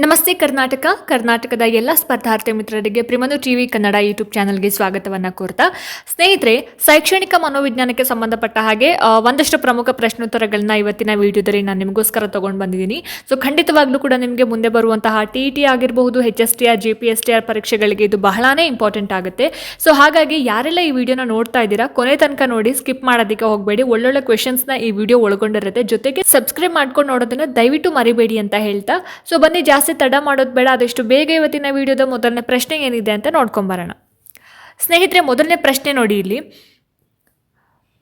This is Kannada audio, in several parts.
ನಮಸ್ತೆ ಕರ್ನಾಟಕದ ಎಲ್ಲ ಸ್ಪರ್ಧಾರ್ಥಿ ಮಿತ್ರರಿಗೆ ಪ್ರಿಮನು ಟಿವಿ ಕನ್ನಡ ಯೂಟ್ಯೂಬ್ ಚಾನಲ್ಗೆ ಸ್ವಾಗತವನ್ನು ಕೋರ್ತಾ ಸ್ನೇಹಿತರೆ, ಶೈಕ್ಷಣಿಕ ಮನೋವಿಜ್ಞಾನಕ್ಕೆ ಸಂಬಂಧಪಟ್ಟ ಹಾಗೆ ಒಂದಷ್ಟು ಪ್ರಮುಖ ಪ್ರಶ್ನೋತ್ತರಗಳನ್ನ ಇವತ್ತಿನ ವಿಡಿಯೋದಲ್ಲಿ ನಾನು ನಿಮಗೋಸ್ಕರ ತಗೊಂಡು ಬಂದಿದ್ದೀನಿ. ಸೊ ಖಂಡಿತವಾಗ್ಲೂ ಕೂಡ ನಿಮಗೆ ಮುಂದೆ ಬರುವಂತಹ TET ಆಗಿರಬಹುದು, HSTR, GPSTR ಪರೀಕ್ಷೆಗಳಿಗೆ ಇದು ಬಹಳಾನೇ ಇಂಪಾರ್ಟೆಂಟ್ ಆಗುತ್ತೆ. ಸೊ ಹಾಗಾಗಿ ಯಾರೆಲ್ಲ ಈ ವಿಡಿಯೋನ ನೋಡ್ತಾ ಇದ್ದೀರಾ ಕೊನೆ ತನಕ ನೋಡಿ, ಸ್ಕಿಪ್ ಮಾಡೋದಕ್ಕೆ ಹೋಗಬೇಡಿ. ಒಳ್ಳೊಳ್ಳೆ ಕ್ವೆಶನ್ಸ್ನ ಈ ವಿಡಿಯೋ ಒಳಗೊಂಡಿರುತ್ತೆ. ಜೊತೆಗೆ ಸಬ್ಸ್ಕ್ರೈಬ್ ಮಾಡ್ಕೊಂಡು ನೋಡೋದನ್ನ ದಯವಿಟ್ಟು ಮರಿಬೇಡಿ ಅಂತ ಹೇಳ್ತಾ, ಸೊ ಬನ್ನಿ ಜಾಸ್ತಿ ತಡ ಮಾಡೋದು ಬೇಡ, ಆದಷ್ಟು ಬೇಗ ಇವತ್ತಿನ ವಿಡಿಯೋದ ಮೊದಲನೇ ಪ್ರಶ್ನೆ ಏನಿದೆ ಅಂತ ನೋಡ್ಕೊಂಬರೋಣ. ಸ್ನೇಹಿತರೆ, ಮೊದಲನೇ ಪ್ರಶ್ನೆ ನೋಡಿ ಇಲ್ಲಿ.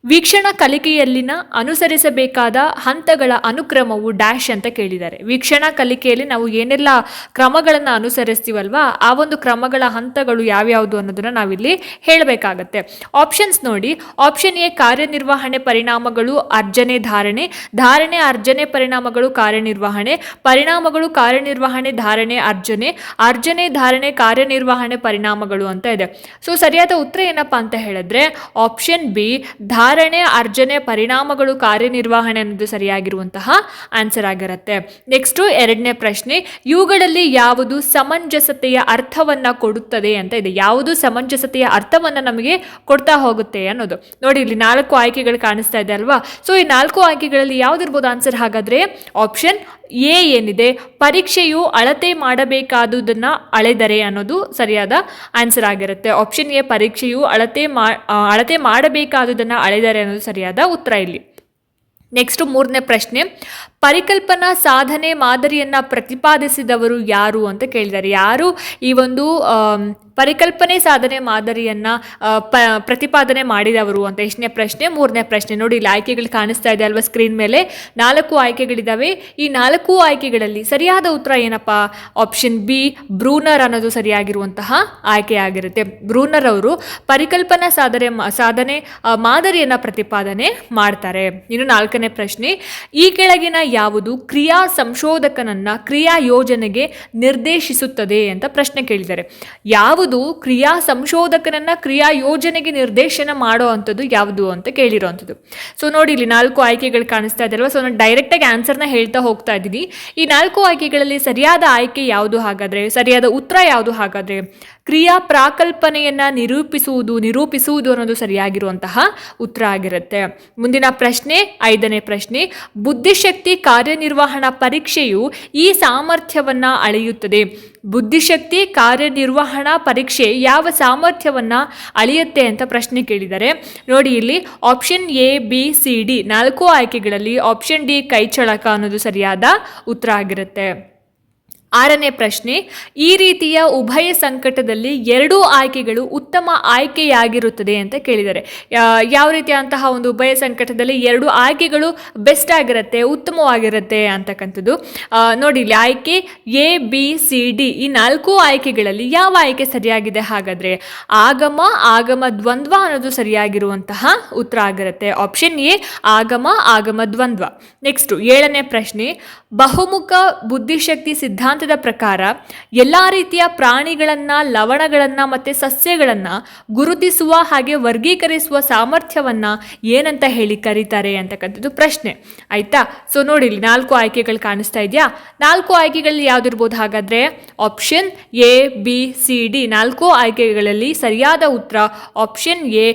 ವೀಕ್ಷಣಾ ಕಲಿಕೆಯಲ್ಲಿನ ಅನುಸರಿಸಬೇಕಾದ ಹಂತಗಳ ಅನುಕ್ರಮವು ಡ್ಯಾಶ್ ಅಂತ ಕೇಳಿದ್ದಾರೆ. ವೀಕ್ಷಣಾ ಕಲಿಕೆಯಲ್ಲಿ ನಾವು ಏನೆಲ್ಲ ಕ್ರಮಗಳನ್ನು ಅನುಸರಿಸ್ತೀವಲ್ವಾ, ಆ ಒಂದು ಕ್ರಮಗಳ ಹಂತಗಳು ಯಾವ್ಯಾವುದು ಅನ್ನೋದನ್ನ ನಾವಿಲ್ಲಿ ಹೇಳಬೇಕಾಗತ್ತೆ. ಆಪ್ಷನ್ಸ್ ನೋಡಿ. ಆಪ್ಷನ್ ಎ ಕಾರ್ಯನಿರ್ವಹಣೆ ಪರಿಣಾಮಗಳು ಅರ್ಜನೆ ಧಾರಣೆ, ಧಾರಣೆ ಅರ್ಜನೆ ಪರಿಣಾಮಗಳು ಕಾರ್ಯನಿರ್ವಹಣೆ, ಪರಿಣಾಮಗಳು ಕಾರ್ಯನಿರ್ವಹಣೆ ಧಾರಣೆ ಅರ್ಜನೆ, ಅರ್ಜನೆ ಧಾರಣೆ ಕಾರ್ಯನಿರ್ವಹಣೆ ಪರಿಣಾಮಗಳು ಅಂತ ಇದೆ. ಸೊ ಸರಿಯಾದ ಉತ್ತರ ಏನಪ್ಪಾ ಅಂತ ಹೇಳಿದ್ರೆ ಆಪ್ಷನ್ ಬಿ, ಧಾರಣೆ ಅರ್ಜನೆ ಪರಿಣಾಮಗಳು ಕಾರ್ಯನಿರ್ವಹಣೆ ಅನ್ನೋದು ಸರಿಯಾಗಿರುವಂತಹ ಆನ್ಸರ್ ಆಗಿರುತ್ತೆ. ನೆಕ್ಸ್ಟ್ ಎರಡನೇ ಪ್ರಶ್ನೆ, ಇವುಗಳಲ್ಲಿ ಯಾವುದು ಸಮಂಜಸತೆಯ ಅರ್ಥವನ್ನ ಕೊಡುತ್ತದೆ ಅಂತ ಇದೆ. ಯಾವುದು ಸಮಂಜಸತೆಯ ಅರ್ಥವನ್ನ ನಮಗೆ ಕೊಡ್ತಾ ಹೋಗುತ್ತೆ ಅನ್ನೋದು ನೋಡಿ. ಇಲ್ಲಿ 4 ಆಯ್ಕೆಗಳು ಕಾಣಿಸ್ತಾ ಇದೆ ಅಲ್ವಾ. ಸೊ ಈ 4 ಆಯ್ಕೆಗಳಲ್ಲಿ ಯಾವ್ದಿರ್ಬೋದು ಆನ್ಸರ್? ಹಾಗಾದ್ರೆ ಆಪ್ಷನ್ ಎ ಏನಿದೆ, ಪರೀಕ್ಷೆಯು ಅಳತೆ ಮಾಡಬೇಕಾದುದನ್ನ ಅಳೆದರೆ ಅನ್ನೋದು ಸರಿಯಾದ ಆನ್ಸರ್ ಆಗಿರುತ್ತೆ. ಆಪ್ಷನ್ ಎ, ಪರೀಕ್ಷೆಯು ಅಳತೆ ಮಾಡಬೇಕಾದುದನ್ನ ಅಳೆದರೆ ಅನ್ನೋದು ಸರಿಯಾದ ಉತ್ತರ ಇಲ್ಲಿ. ನೆಕ್ಸ್ಟ್ ಮೂರನೇ ಪ್ರಶ್ನೆ, ಪರಿಕಲ್ಪನಾ ಸಾಧನೆ ಮಾದರಿಯನ್ನ ಪ್ರತಿಪಾದಿಸಿದವರು ಯಾರು ಅಂತ ಕೇಳಿದ್ದಾರೆ. ಯಾರು ಈ ಒಂದು ಪರಿಕಲ್ಪನೆ ಸಾಧನೆ ಮಾದರಿಯನ್ನ ಪ್ರತಿಪಾದನೆ ಮಾಡಿದವರು ಅಂತ ಎಷ್ಟನೇ ಪ್ರಶ್ನೆ? ಮೂರನೇ ಪ್ರಶ್ನೆ. ನೋಡಿ ಇಲ್ಲಿ ಆಯ್ಕೆಗಳು ಕಾಣಿಸ್ತಾ ಇದೆ ಅಲ್ವಾ ಸ್ಕ್ರೀನ್ ಮೇಲೆ. 4 ಆಯ್ಕೆಗಳಿದಾವೆ. ಈ 4 ಆಯ್ಕೆಗಳಲ್ಲಿ ಸರಿಯಾದ ಉತ್ತರ ಏನಪ್ಪಾ? ಆಪ್ಷನ್ ಬಿ, ಬ್ರೂನರ್ ಅನ್ನೋದು ಸರಿಯಾಗಿರುವಂತಹ ಆಯ್ಕೆ ಆಗಿರುತ್ತೆ. ಬ್ರೂನರ್ ಅವರು ಪರಿಕಲ್ಪನಾ ಸಾಧನೆ ಮಾದರಿಯನ್ನ ಪ್ರತಿಪಾದನೆ ಮಾಡ್ತಾರೆ. ಇನ್ನು 4ನೇ ಪ್ರಶ್ನೆ, ಈ ಕೆಳಗಿನ ಯಾವುದು ಕ್ರಿಯಾ ಸಂಶೋಧಕನನ್ನ ಕ್ರಿಯಾ ಯೋಜನೆಗೆ ನಿರ್ದೇಶಿಸುತ್ತದೆ ಅಂತ ಪ್ರಶ್ನೆ ಕೇಳಿದ್ದಾರೆ. ಯಾವುದು ಕ್ರಿಯಾ ಸಂಶೋಧಕನನ್ನ ಕ್ರಿಯಾ ಯೋಜನೆಗೆ ನಿರ್ದೇಶನ ಮಾಡೋ ಅಂಥದ್ದು ಯಾವುದು ಅಂತ ಕೇಳಿರೋವಂಥದ್ದು. ಸೊ ನೋಡಿ ಇಲ್ಲಿ 4 ಆಯ್ಕೆಗಳು ಕಾಣಿಸ್ತಾ ಇದೆ ಅಲ್ವಾ. ಸೊ ನಾನು ಡೈರೆಕ್ಟ್ ಆಗಿ ಆನ್ಸರ್ನ ಹೇಳ್ತಾ ಹೋಗ್ತಾ ಇದ್ದೀನಿ. ಈ 4 ಆಯ್ಕೆಗಳಲ್ಲಿ ಸರಿಯಾದ ಆಯ್ಕೆ ಯಾವುದು ಹಾಗಾದ್ರೆ? ಸರಿಯಾದ ಉತ್ತರ ಯಾವುದು ಹಾಗಾದ್ರೆ? ಕ್ರಿಯಾ ಪ್ರಾಕಲ್ಪನೆಯನ್ನ ನಿರೂಪಿಸುವುದು ಅನ್ನೋದು ಸರಿಯಾಗಿರುವಂತಹ ಉತ್ತರ ಆಗಿರುತ್ತೆ. ಮುಂದಿನ ಪ್ರಶ್ನೆ 5ನೇ ಪ್ರಶ್ನೆ, ಬುದ್ಧಿಶಕ್ತಿ ಕಾರ್ಯನಿರ್ವಹಣಾ ಪರೀಕ್ಷೆಯು ಈ ಸಾಮರ್ಥ್ಯವನ್ನ ಅಳೆಯುತ್ತದೆ. ಬುದ್ಧಿಶಕ್ತಿ ಕಾರ್ಯನಿರ್ವಹಣಾ ಪರೀಕ್ಷೆ ಯಾವ ಸಾಮರ್ಥ್ಯವನ್ನ ಅಳೆಯುತ್ತೆ ಅಂತ ಪ್ರಶ್ನೆ ಕೇಳಿದ್ದಾರೆ. ನೋಡಿ ಇಲ್ಲಿ option A, B, C, D 4 ಆಯ್ಕೆಗಳಲ್ಲಿ ಆಪ್ಷನ್ ಡಿ ಕೈಚಳಕ ಅನ್ನೋದು ಸರಿಯಾದ ಉತ್ತರ ಆಗಿರುತ್ತೆ. 6ನೇ ಪ್ರಶ್ನೆ, ಈ ರೀತಿಯ ಉಭಯ ಸಂಕಟದಲ್ಲಿ 2 ಆಯ್ಕೆಗಳು ಉತ್ತಮ ಆಯ್ಕೆಯಾಗಿರುತ್ತದೆ ಅಂತ ಕೇಳಿದ್ದಾರೆ. ಯಾವ ರೀತಿಯಂತಹ ಒಂದು ಉಭಯ ಸಂಕಟದಲ್ಲಿ 2 ಆಯ್ಕೆಗಳು ಬೆಸ್ಟ್ ಆಗಿರುತ್ತೆ, ಉತ್ತಮವಾಗಿರುತ್ತೆ ಅಂತಕ್ಕಂಥದ್ದು. ನೋಡಿ ಇಲ್ಲಿ ಆಯ್ಕೆ ಎ, ಬಿ, ಸಿ, ಡಿ ಈ 4 ಆಯ್ಕೆಗಳಲ್ಲಿ ಯಾವ ಆಯ್ಕೆ ಸರಿಯಾಗಿದೆ ಹಾಗಾದ್ರೆ? ಆಗಮ ದ್ವಂದ್ವ ಅನ್ನೋದು ಸರಿಯಾಗಿರುವಂತಹ ಉತ್ತರ ಆಗಿರುತ್ತೆ. ಆಪ್ಷನ್ ಎ, ಆಗಮ ದ್ವಂದ್ವ. ನೆಕ್ಸ್ಟ್ 7ನೇ ಪ್ರಶ್ನೆ, ಬಹುಮುಖ ಬುದ್ಧಿಶಕ್ತಿ ಸಿದ್ಧಾಂತದ ಪ್ರಕಾರ ಎಲ್ಲಾ ರೀತಿಯ ಪ್ರಾಣಿಗಳನ್ನ, ಲವಣಗಳನ್ನ ಮತ್ತೆ ಸಸ್ಯಗಳನ್ನ ಗುರುತಿಸುವ ಹಾಗೆ ವರ್ಗೀಕರಿಸುವ ಸಾಮರ್ಥ್ಯವನ್ನ ಏನಂತ ಹೇಳಿ ಕರೀತಾರೆ ಅಂತಕ್ಕಂಥದ್ದು ಪ್ರಶ್ನೆ. ಆಯ್ತಾ? ಸೊ ನೋಡಿ ಇಲ್ಲಿ 4 ಆಯ್ಕೆಗಳು ಕಾಣಿಸ್ತಾ ಇದೆಯಾ? 4 ಆಯ್ಕೆಗಳಲ್ಲಿ ಯಾವ್ದಿರ್ಬೋದು ಹಾಗಾದ್ರೆ? Option A, B, C, D 4 ಆಯ್ಕೆಗಳಲ್ಲಿ ಸರಿಯಾದ ಉತ್ತರ ಆಪ್ಷನ್ ಎ,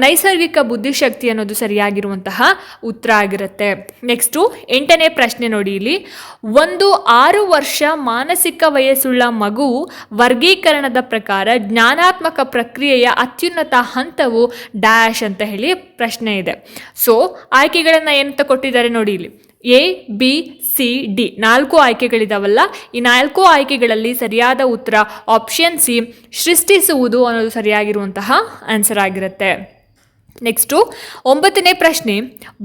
ನೈಸರ್ಗಿಕ ಬುದ್ಧಿಶಕ್ತಿ ಅನ್ನೋದು ಸರಿಯಾಗಿರುವಂತಹ ಉತ್ತರ ಆಗಿರುತ್ತೆ. ನೆಕ್ಸ್ಟ್ 8ನೇ ಪ್ರಶ್ನೆ ನೋಡಿ ಇಲ್ಲಿ, ಒಂದು 6 ವರ್ಷ ಮಾನಸಿಕ ವಯಸ್ಸುಳ್ಳ ಮಗುವು ವರ್ಗೀಕರಣದ ಪ್ರಕಾರ ಜ್ಞಾನಾತ್ಮಕ ಪ್ರಕ್ರಿಯೆಯ ಅತ್ಯುನ್ನತ ಹಂತವು ಡ್ಯಾಶ್ ಅಂತ ಹೇಳಿ ಪ್ರಶ್ನೆ ಇದೆ. ಸೊ ಆಯ್ಕೆಗಳನ್ನ ಏನಂತ ಕೊಟ್ಟಿದ್ದಾರೆ ನೋಡಿ ಇಲ್ಲಿ. ಎ, ಬಿ, ಸಿ, ಡಿ 4 ಆಯ್ಕೆಗಳಿದಾವಲ್ಲ, ಈ 4 ಆಯ್ಕೆಗಳಲ್ಲಿ ಸರಿಯಾದ ಉತ್ತರ ಆಪ್ಷನ್ ಸಿ, ಸೃಷ್ಟಿಸುವುದು ಅನ್ನೋದು ಸರಿಯಾಗಿರುವಂತಹ ಆನ್ಸರ್ ಆಗಿರುತ್ತೆ. ನೆಕ್ಸ್ಟು 9ನೇ ಪ್ರಶ್ನೆ,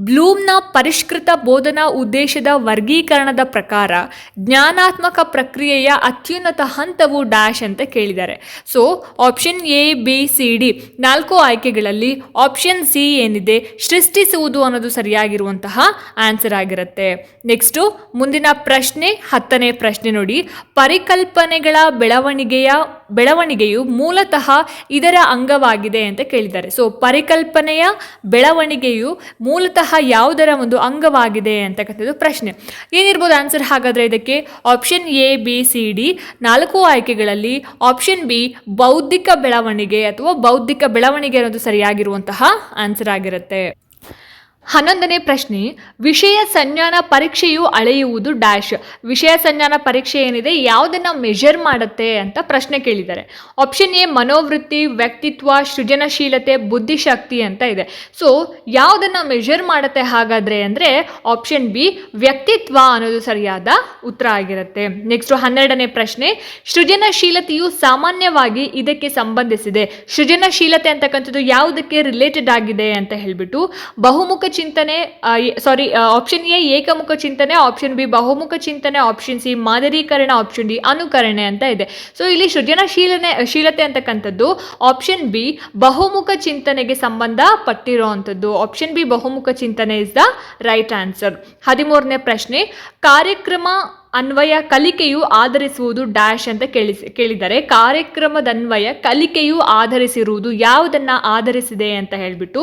ಬ್ಲೂಮ್ನ ಪರಿಷ್ಕೃತ ಬೋಧನಾ ಉದ್ದೇಶದ ವರ್ಗೀಕರಣದ ಪ್ರಕಾರ ಜ್ಞಾನಾತ್ಮಕ ಪ್ರಕ್ರಿಯೆಯ ಅತ್ಯುನ್ನತ ಹಂತವು ಡ್ಯಾಶ್ ಅಂತ ಕೇಳಿದ್ದಾರೆ. So option A, B, C, D 4 ಆಯ್ಕೆಗಳಲ್ಲಿ ಆಪ್ಷನ್ ಸಿ ಏನಿದೆ, ಸೃಷ್ಟಿಸುವುದು ಅನ್ನೋದು ಸರಿಯಾಗಿರುವಂತಹ ಆನ್ಸರ್ ಆಗಿರುತ್ತೆ. ನೆಕ್ಸ್ಟು ಮುಂದಿನ ಪ್ರಶ್ನೆ 10ನೇ ಪ್ರಶ್ನೆ ನೋಡಿ, ಪರಿಕಲ್ಪನೆಗಳ ಬೆಳವಣಿಗೆಯು ಮೂಲತಃ ಇದರ ಅಂಗವಾಗಿದೆ ಅಂತ ಕೇಳಿದ್ದಾರೆ. ಸೊ ಪರಿಕಲ್ಪನೆ ಪರಿಕಲ್ಪನೆಯ ಬೆಳವಣಿಗೆಯು ಮೂಲತಃ ಯಾವುದರ ಒಂದು ಅಂಗವಾಗಿದೆ ಅಂತಕ್ಕಂಥದ್ದು ಪ್ರಶ್ನೆ. ಏನಿರ್ಬೋದು ಆನ್ಸರ್ ಹಾಗಾದರೆ ಇದಕ್ಕೆ? Option A, B, C, D 4 ಆಯ್ಕೆಗಳಲ್ಲಿ ಆಪ್ಷನ್ ಬಿ ಬೌದ್ಧಿಕ ಬೆಳವಣಿಗೆ ಅಥವಾ ಬೌದ್ಧಿಕ ಬೆಳವಣಿಗೆ ಅನ್ನೋದು ಸರಿಯಾಗಿರುವಂತಹ ಆನ್ಸರ್ ಆಗಿರುತ್ತೆ. 11ನೇ ಪ್ರಶ್ನೆ, ವಿಷಯ ಸಂಜ್ಞಾನ ಪರೀಕ್ಷೆಯು ಅಳೆಯುವುದು ಡ್ಯಾಶ್. ವಿಷಯ ಸಂಜ್ಞಾನ ಪರೀಕ್ಷೆ ಏನಿದೆ ಯಾವುದನ್ನು ಮೆಷರ್ ಮಾಡುತ್ತೆ ಅಂತ ಪ್ರಶ್ನೆ ಕೇಳಿದ್ದಾರೆ. ಆಪ್ಷನ್ ಎ ಮನೋವೃತ್ತಿ, ವ್ಯಕ್ತಿತ್ವ, ಸೃಜನಶೀಲತೆ, ಬುದ್ಧಿಶಕ್ತಿ ಅಂತ ಇದೆ. ಸೊ ಯಾವುದನ್ನು ಮೆಷರ್ ಮಾಡುತ್ತೆ ಹಾಗಾದರೆ ಅಂದರೆ ಆಪ್ಷನ್ ಬಿ ವ್ಯಕ್ತಿತ್ವ ಅನ್ನೋದು ಸರಿಯಾದ ಉತ್ತರ ಆಗಿರುತ್ತೆ. ನೆಕ್ಸ್ಟ್ 12ನೇ ಪ್ರಶ್ನೆ, ಸೃಜನಶೀಲತೆಯು ಸಾಮಾನ್ಯವಾಗಿ ಇದಕ್ಕೆ ಸಂಬಂಧಿಸಿದೆ. ಸೃಜನಶೀಲತೆ ಅಂತಕ್ಕಂಥದ್ದು ಯಾವುದಕ್ಕೆ ರಿಲೇಟೆಡ್ ಆಗಿದೆ ಅಂತ ಹೇಳಿಬಿಟ್ಟು ಬಹುಮುಖ ಚಿಂತನೆ, ಆಪ್ಷನ್ ಎ ಏಕಮುಖ ಚಿಂತನೆ, ಆಪ್ಷನ್ ಬಿ ಬಹುಮುಖ ಚಿಂತನೆ, ಆಪ್ಷನ್ ಸಿ ಮಾದರೀಕರಣ, ಆಪ್ಷನ್ ಡಿ ಅನುಕರಣೆ ಅಂತ ಇದೆ. ಸೊ ಇಲ್ಲಿ ಸೃಜನಶೀಲತೆ ಅಂತಕ್ಕಂಥದ್ದು ಆಪ್ಷನ್ ಬಿ ಬಹುಮುಖ ಚಿಂತನೆಗೆ ಸಂಬಂಧಪಟ್ಟಿರುವಂಥದ್ದು. ಆಪ್ಷನ್ ಬಿ ಬಹುಮುಖ ಚಿಂತನೆ ಇಸ್ ದ ರೈಟ್ ಆನ್ಸರ್. 13ನೇ ಪ್ರಶ್ನೆ, ಕಾರ್ಯಕ್ರಮ ಅನ್ವಯ ಕಲಿಕೆಯು ಆಧರಿಸುವುದು ಡ್ಯಾಶ್ ಅಂತ ಕೇಳಿದ್ದಾರೆ. ಕಾರ್ಯಕ್ರಮದನ್ವಯ ಕಲಿಕೆಯು ಆಧರಿಸಿರುವುದು ಯಾವುದನ್ನು ಆಧರಿಸಿದೆ ಅಂತ ಹೇಳಿಬಿಟ್ಟು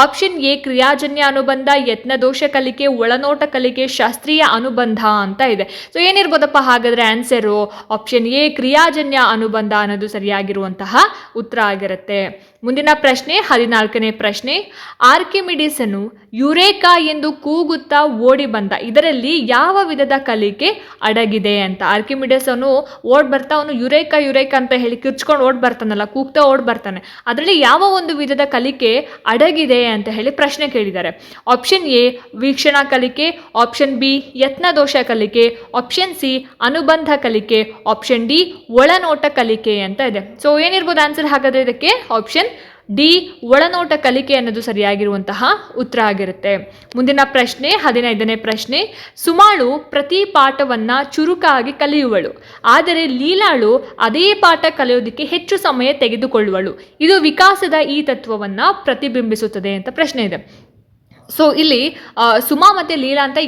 ಆಪ್ಷನ್ ಎ ಕ್ರಿಯಾಜನ್ಯ ಅನುಬಂಧ, ಯತ್ನದೋಷ ಕಲಿಕೆ, ಒಳನೋಟ ಕಲಿಕೆ, ಶಾಸ್ತ್ರೀಯ ಅನುಬಂಧ ಅಂತ ಇದೆ. ಸೊ ಏನಿರ್ಬೋದಪ್ಪ ಹಾಗಾದರೆ ಆನ್ಸರು? ಆಪ್ಷನ್ ಎ ಕ್ರಿಯಾಜನ್ಯ ಅನುಬಂಧ ಅನ್ನೋದು ಸರಿಯಾಗಿರುವಂತಹ ಉತ್ತರ ಆಗಿರುತ್ತೆ. ಮುಂದಿನ ಪ್ರಶ್ನೆ 14ನೇ ಪ್ರಶ್ನೆ, ಆರ್ಕಿಮಿಡಿಸನು ಯುರೇಕಾ ಎಂದು ಕೂಗುತ್ತಾ ಓಡಿ ಬಂದ. ಇದರಲ್ಲಿ ಯಾವ ವಿಧದ ಕಲಿಕೆ ಅಡಗಿದೆ ಅಂತ? ಆರ್ಕಿಮಿಡಿಸ್ ಅವನು ಅವನು ಯುರೇಕಾ ಅಂತ ಹೇಳಿ ಕಿರ್ಚ್ಕೊಂಡು ಓಡ್ ಬರ್ತಾನಲ್ಲ, ಕೂಗ್ತಾ ಓಡ್ ಬರ್ತಾನೆ. ಅದರಲ್ಲಿ ಯಾವ ಒಂದು ವಿಧದ ಕಲಿಕೆ ಅಡಗಿದೆ ಅಂತ ಹೇಳಿ ಪ್ರಶ್ನೆ ಕೇಳಿದ್ದಾರೆ. ಆಪ್ಷನ್ ಎ ವೀಕ್ಷಣಾ ಕಲಿಕೆ, ಆಪ್ಷನ್ ಬಿ ಯತ್ನದೋಷ ಕಲಿಕೆ, ಆಪ್ಷನ್ ಸಿ ಅನುಬಂಧ ಕಲಿಕೆ, ಆಪ್ಷನ್ ಡಿ ಒಳನೋಟ ಕಲಿಕೆ ಅಂತ ಇದೆ. ಸೊ ಏನಿರ್ಬೋದು ಆನ್ಸರ್ ಹಾಗಾದ್ರೆ ಇದಕ್ಕೆ? ಆಪ್ಷನ್ ಡಿ ಒಳನೋಟ ಕಲಿಕೆ ಅನ್ನೋದು ಸರಿಯಾಗಿರುವಂತಹ ಉತ್ತರ ಆಗಿರುತ್ತೆ. ಮುಂದಿನ ಪ್ರಶ್ನೆ 15ನೇ ಪ್ರಶ್ನೆ, ಸುಮಾಳು ಪ್ರತಿ ಪಾಠವನ್ನು ಚುರುಕಾಗಿ ಕಲಿಯುವಳು, ಆದರೆ ಲೀಲಾಳು ಅದೇ ಪಾಠ ಕಲಿಯೋದಕ್ಕೆ ಹೆಚ್ಚು ಸಮಯ ತೆಗೆದುಕೊಳ್ಳುವಳು. ಇದು ವಿಕಾಸದ ಈ ತತ್ವವನ್ನು ಪ್ರತಿಬಿಂಬಿಸುತ್ತದೆ ಅಂತ ಪ್ರಶ್ನೆ ಇದೆ. ಸೊ ಇಲ್ಲಿ ಸುಮಾ ಮತ್ತು ಲೀಲಾ ಅಂತ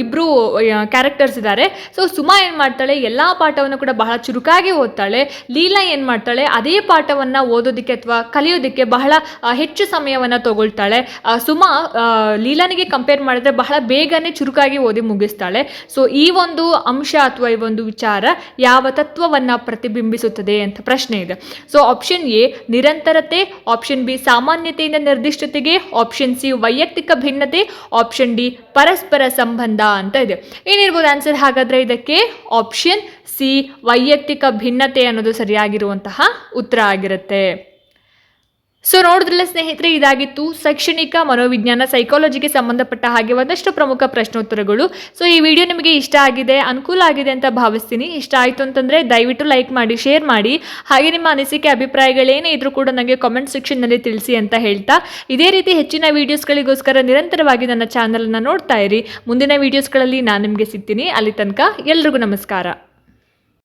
ಇಬ್ಬರು ಕ್ಯಾರೆಕ್ಟರ್ಸ್ ಇದ್ದಾರೆ. ಸೊ ಸುಮಾ ಏನು ಮಾಡ್ತಾಳೆ, ಎಲ್ಲ ಪಾಠವನ್ನು ಕೂಡ ಬಹಳ ಚುರುಕಾಗಿ ಓದ್ತಾಳೆ. ಲೀಲಾ ಏನು ಮಾಡ್ತಾಳೆ, ಅದೇ ಪಾಠವನ್ನು ಓದೋದಕ್ಕೆ ಅಥವಾ ಕಲಿಯೋದಕ್ಕೆ ಬಹಳ ಹೆಚ್ಚು ಸಮಯವನ್ನು ತಗೊಳ್ತಾಳೆ. ಸುಮಾ ಲೀಲಾನಿಗೆ ಕಂಪೇರ್ ಮಾಡಿದ್ರೆ ಬಹಳ ಬೇಗನೆ ಚುರುಕಾಗಿ ಓದಿ ಮುಗಿಸ್ತಾಳೆ. ಸೊ ಈ ಒಂದು ಅಂಶ ಅಥವಾ ಈ ಒಂದು ವಿಚಾರ ಯಾವ ತತ್ವವನ್ನು ಪ್ರತಿಬಿಂಬಿಸುತ್ತದೆ ಅಂತ ಪ್ರಶ್ನೆ ಇದೆ. ಸೊ ಆಪ್ಷನ್ ಎ ನಿರಂತರತೆ, ಆಪ್ಷನ್ ಬಿ ಸಾಮಾನ್ಯತೆಯಿಂದ ನಿರ್ದಿಷ್ಟತೆಗೆ, ಆಪ್ಷನ್ ಸಿ ವೈಯಕ್ತಿಕ ಭಿನ್ನತೆ, ಆಪ್ಷನ್ ಡಿ ಪರಸ್ಪರ ಸಂಬಂಧ ಅಂತ ಇದೆ. ಏನಿರ್ಬೋದು ಆನ್ಸರ್ ಹಾಗಾದ್ರೆ ಇದಕ್ಕೆ? ಆಪ್ಷನ್ ಸಿ ವೈಯಕ್ತಿಕ ಭಿನ್ನತೆ ಅನ್ನೋದು ಸರಿಯಾಗಿರುವಂತಹ ಉತ್ತರ ಆಗಿರುತ್ತೆ. ಸೊ ನೋಡಿದ್ರಲ್ಲ ಸ್ನೇಹಿತರೆ, ಇದಾಗಿತ್ತು ಶೈಕ್ಷಣಿಕ ಮನೋವಿಜ್ಞಾನ ಸೈಕಾಲಜಿಗೆ ಸಂಬಂಧಪಟ್ಟ ಹಾಗೆ ಒಂದಷ್ಟು ಪ್ರಮುಖ ಪ್ರಶ್ನೋತ್ತರಗಳು. ಸೊ ಈ ವಿಡಿಯೋ ನಿಮಗೆ ಇಷ್ಟ ಆಗಿದೆ, ಅನುಕೂಲ ಆಗಿದೆ ಅಂತ ಭಾವಿಸ್ತೀನಿ. ಇಷ್ಟ ಆಯಿತು ಅಂತಂದರೆ ದಯವಿಟ್ಟು ಲೈಕ್ ಮಾಡಿ, ಶೇರ್ ಮಾಡಿ, ಹಾಗೆ ನಿಮ್ಮ ಅನಿಸಿಕೆ ಅಭಿಪ್ರಾಯಗಳೇನೇ ಇದ್ರೂ ಕೂಡ ನನಗೆ ಕಾಮೆಂಟ್ ಸೆಕ್ಷನ್ನಲ್ಲಿ ತಿಳಿಸಿ ಅಂತ ಹೇಳ್ತಾ, ಇದೇ ರೀತಿ ಹೆಚ್ಚಿನ ವೀಡಿಯೋಸ್ಗಳಿಗೋಸ್ಕರ ನಿರಂತರವಾಗಿ ನನ್ನ ಚಾನಲನ್ನು ನೋಡ್ತಾ ಇರಿ. ಮುಂದಿನ ವೀಡಿಯೋಸ್ಗಳಲ್ಲಿ ನಾನು ನಿಮಗೆ ಸಿಗ್ತೀನಿ. ಅಲ್ಲಿ ತನಕ ಎಲ್ರಿಗೂ ನಮಸ್ಕಾರ.